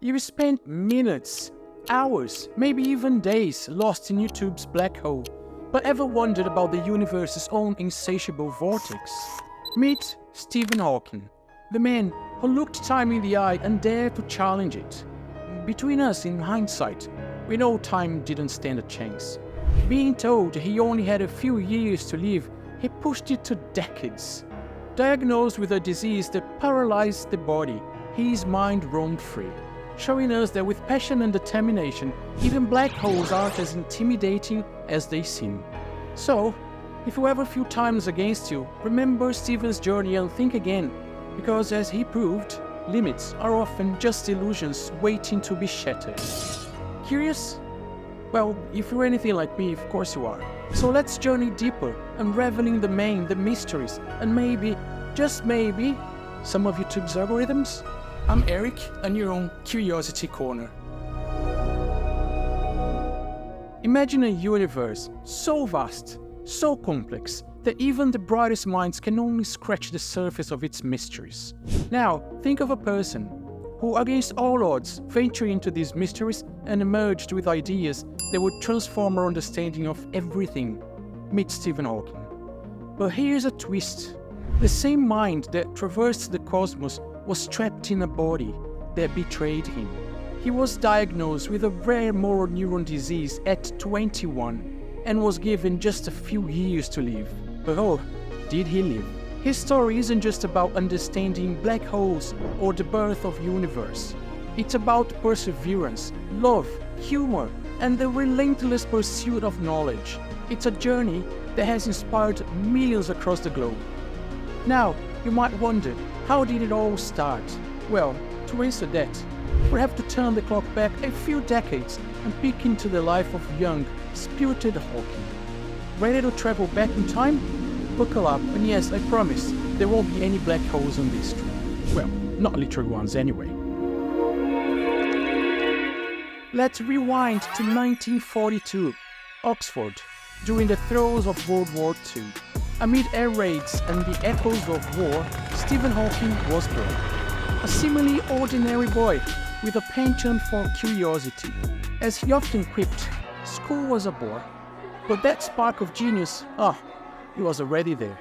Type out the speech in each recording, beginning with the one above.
You spent minutes, hours, maybe even days lost in YouTube's black hole, but ever wondered about the universe's own insatiable vortex? Meet Stephen Hawking, the man who looked time in the eye and dared to challenge it. Between us, in hindsight, we know time didn't stand a chance. Being told he only had a few years to live, he pushed it to decades. Diagnosed with a disease that paralyzed the body, his mind roamed free, showing us that with passion and determination, even black holes aren't as intimidating as they seem. So, if you ever feel time is against you, remember Stephen's journey and think again, because as he proved, limits are often just illusions waiting to be shattered. Curious? Well, if you're anything like me, of course you are. So let's journey deeper, unraveling the mysteries, and maybe, just maybe, some of YouTube's algorithms. I'm Eric, and you're on Curiosity Corner. Imagine a universe so vast, so complex, that even the brightest minds can only scratch the surface of its mysteries. Now, think of a person who, against all odds, ventured into these mysteries and emerged with ideas that would transform our understanding of everything. Meet Stephen Hawking. But here's a twist. The same mind that traversed the cosmos was trapped in a body that betrayed him. He was diagnosed with a rare motor neuron disease at 21 and was given just a few years to live. But oh, did he live? His story isn't just about understanding black holes or the birth of the universe. It's about perseverance, love, humor, and the relentless pursuit of knowledge. It's a journey that has inspired millions across the globe. Now, you might wonder, how did it all start? Well, to answer that, we have to turn the clock back a few decades and peek into the life of young, spirited Hawking. Ready to travel back in time? Buckle up, and yes, I promise, there won't be any black holes on this trip. Well, not literal ones anyway. Let's rewind to 1942, Oxford, during the throes of World War II. Amid air raids and the echoes of war, Stephen Hawking was born. A seemingly ordinary boy with a penchant for curiosity. As he often quipped, school was a bore. But that spark of genius, he was already there.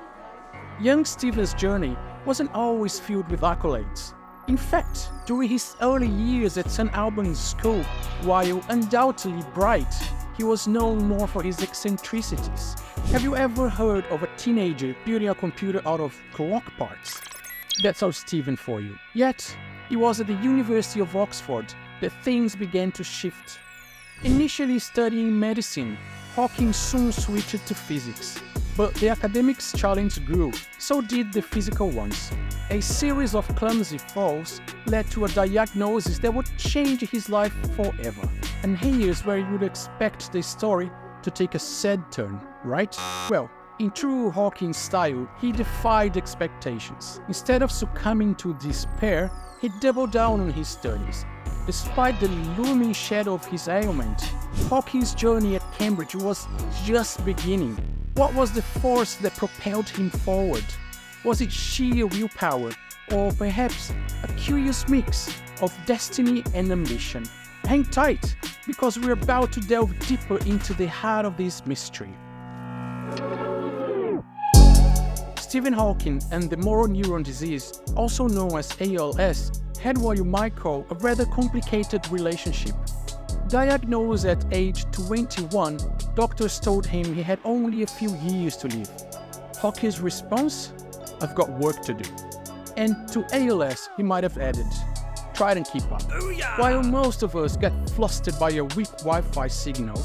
Young Stephen's journey wasn't always filled with accolades. In fact, during his early years at St. Albans School, while undoubtedly bright, he was known more for his eccentricities. Have you ever heard of a teenager building a computer out of clock parts? That's our Stephen for you. Yet, it was at the University of Oxford that things began to shift. Initially studying medicine, Hawking soon switched to physics. But the academics' challenge grew, so did the physical ones. A series of clumsy falls led to a diagnosis that would change his life forever. And here's where you'd expect the story to take a sad turn, right? Well, in true Hawking style, he defied expectations. Instead of succumbing to despair, he doubled down on his studies. Despite the looming shadow of his ailment, Hawking's journey at Cambridge was just beginning. What was the force that propelled him forward? Was it sheer willpower, or perhaps a curious mix of destiny and ambition? Hang tight, because we're about to delve deeper into the heart of this mystery. Stephen Hawking and the motor neuron disease, also known as ALS, had what you might call a rather complicated relationship. Diagnosed at age 21, doctors told him he had only a few years to live. Hawking's response? I've got work to do. And to ALS, he might have added, try and keep up. While most of us get flustered by a weak Wi-Fi signal,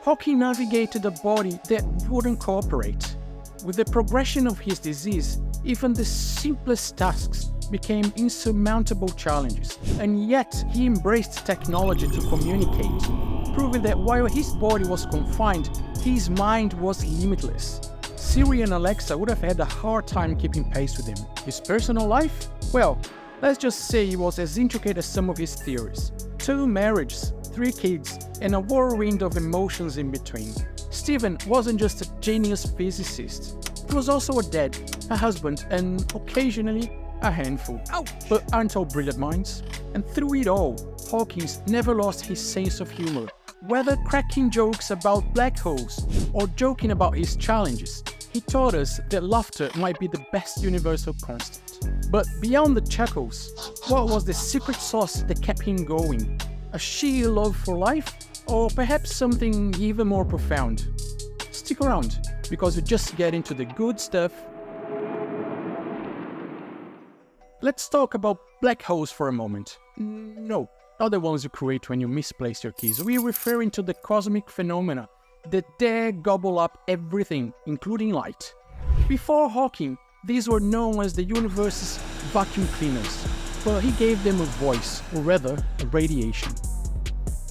Hawking navigated a body that wouldn't cooperate. With the progression of his disease, even the simplest tasks became insurmountable challenges, and yet he embraced technology to communicate, proving that while his body was confined, his mind was limitless. Siri and Alexa would have had a hard time keeping pace with him. His personal life? Well, let's just say it was as intricate as some of his theories. 2 marriages, 3 kids, and a whirlwind of emotions in between. Stephen wasn't just a genius physicist. He was also a dad, a husband, and occasionally a handful. Ouch. But aren't all brilliant minds? And through it all, Hawking never lost his sense of humor. Whether cracking jokes about black holes or joking about his challenges, he taught us that laughter might be the best universal constant. But beyond the chuckles, what was the secret sauce that kept him going? A sheer love for life? Or perhaps something even more profound? Stick around, because we just get into the good stuff. Let's talk about black holes for a moment. No, not the ones you create when you misplace your keys. We're referring to the cosmic phenomena that dare gobble up everything, including light. Before Hawking, these were known as the universe's vacuum cleaners, but he gave them a voice, or rather, a radiation.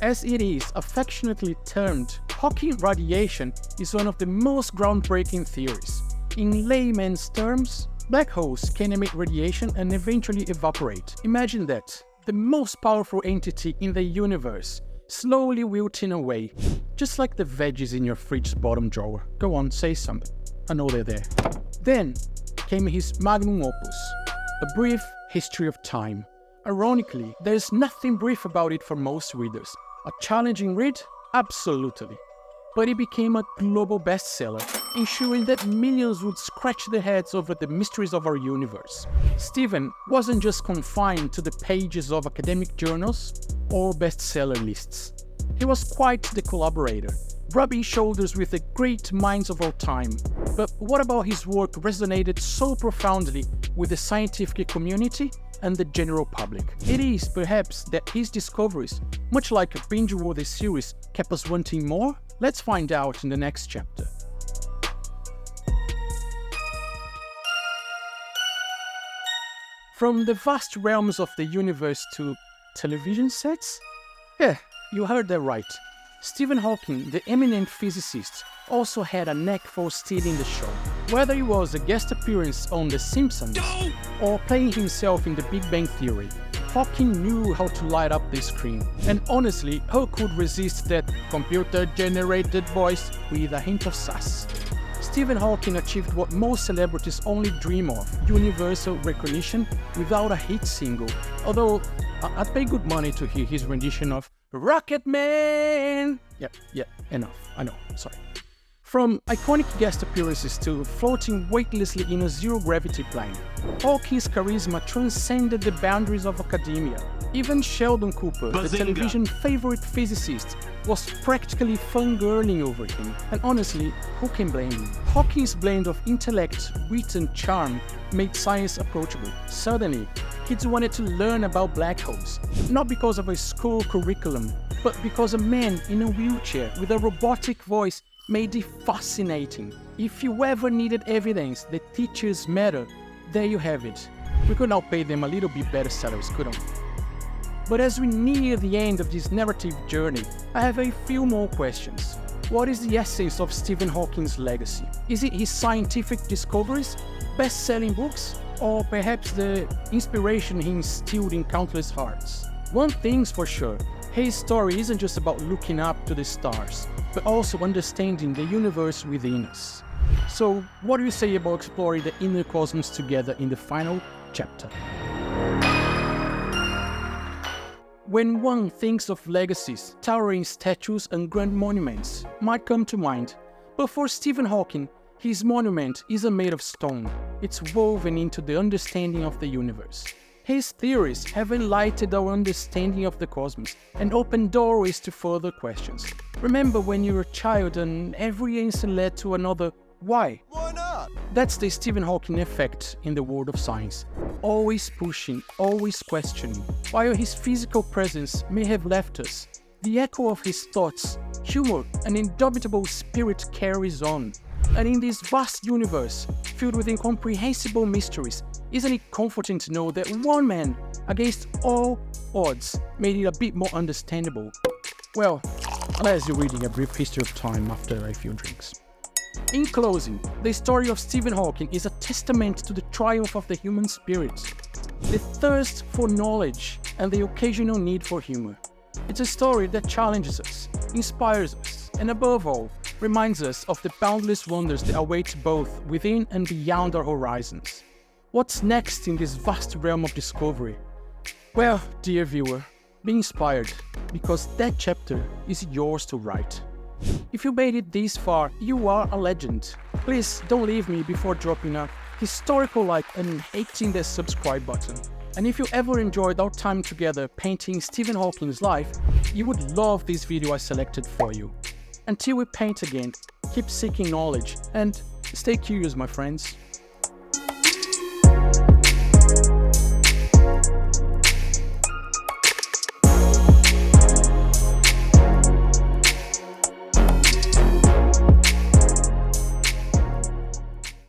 As it is affectionately termed, Hawking radiation is one of the most groundbreaking theories. In layman's terms, black holes can emit radiation and eventually evaporate. Imagine that, the most powerful entity in the universe, slowly wilting away, just like the veggies in your fridge's bottom drawer. Go on, say something. I know they're there. Then came his magnum opus, A Brief History of Time. Ironically, there's nothing brief about it for most readers. A challenging read? Absolutely. But it became a global bestseller, ensuring that millions would scratch their heads over the mysteries of our universe. Stephen wasn't just confined to the pages of academic journals or bestseller lists. He was quite the collaborator, rubbing shoulders with the great minds of our time. But what about his work resonated so profoundly with the scientific community and the general public? It is perhaps that his discoveries, much like a binge-worthy series, kept us wanting more? Let's find out in the next chapter. From the vast realms of the universe to television sets? Yeah, you heard that right. Stephen Hawking, the eminent physicist, also had a knack for stealing the show. Whether it was a guest appearance on The Simpsons or playing himself in The Big Bang Theory, Hawking knew how to light up the screen. And honestly, who could resist that computer-generated voice with a hint of sass? Stephen Hawking achieved what most celebrities only dream of, universal recognition without a hit single. Although, I'd pay good money to hear his rendition of Rocket Man! Yeah, enough, I know, sorry. From iconic guest appearances to floating weightlessly in a zero-gravity plane, Hawking's charisma transcended the boundaries of academia. Even Sheldon Cooper, the television favorite physicist, was practically fangirling over him. And honestly, who can blame him? Hawking's blend of intellect, wit and charm made science approachable. Suddenly, kids wanted to learn about black holes, not because of a school curriculum, but because a man in a wheelchair with a robotic voice made it fascinating. If you ever needed evidence that teachers matter, there you have it. We could now pay them a little bit better salaries, couldn't we? But as we near the end of this narrative journey, I have a few more questions. What is the essence of Stephen Hawking's legacy? Is it his scientific discoveries, best-selling books, or perhaps the inspiration he instilled in countless hearts? One thing's for sure, his story isn't just about looking up to the stars, but also understanding the universe within us. So, what do you say about exploring the inner cosmos together in the final chapter? When one thinks of legacies, towering statues and grand monuments might come to mind. But for Stephen Hawking, his monument isn't made of stone. It's woven into the understanding of the universe. His theories have enlightened our understanding of the cosmos and opened doorways to further questions. Remember when you were a child and every answer led to another why? Why not? That's the Stephen Hawking effect in the world of science. Always pushing, always questioning. While his physical presence may have left us, the echo of his thoughts, humor, and indomitable spirit carries on. And in this vast universe, filled with incomprehensible mysteries, isn't it comforting to know that one man, against all odds, made it a bit more understandable? Well, unless you're reading A Brief History of Time after a few drinks. In closing, the story of Stephen Hawking is a testament to the triumph of the human spirit, the thirst for knowledge, and the occasional need for humor. It's a story that challenges us, inspires us, and above all, reminds us of the boundless wonders that await both within and beyond our horizons. What's next in this vast realm of discovery? Well, dear viewer, be inspired, because that chapter is yours to write. If you made it this far, you are a legend. Please don't leave me before dropping a historical like and hitting the subscribe button. And if you ever enjoyed our time together painting Stephen Hawking's life, you would love this video I selected for you. Until we paint again, keep seeking knowledge and stay curious, my friends.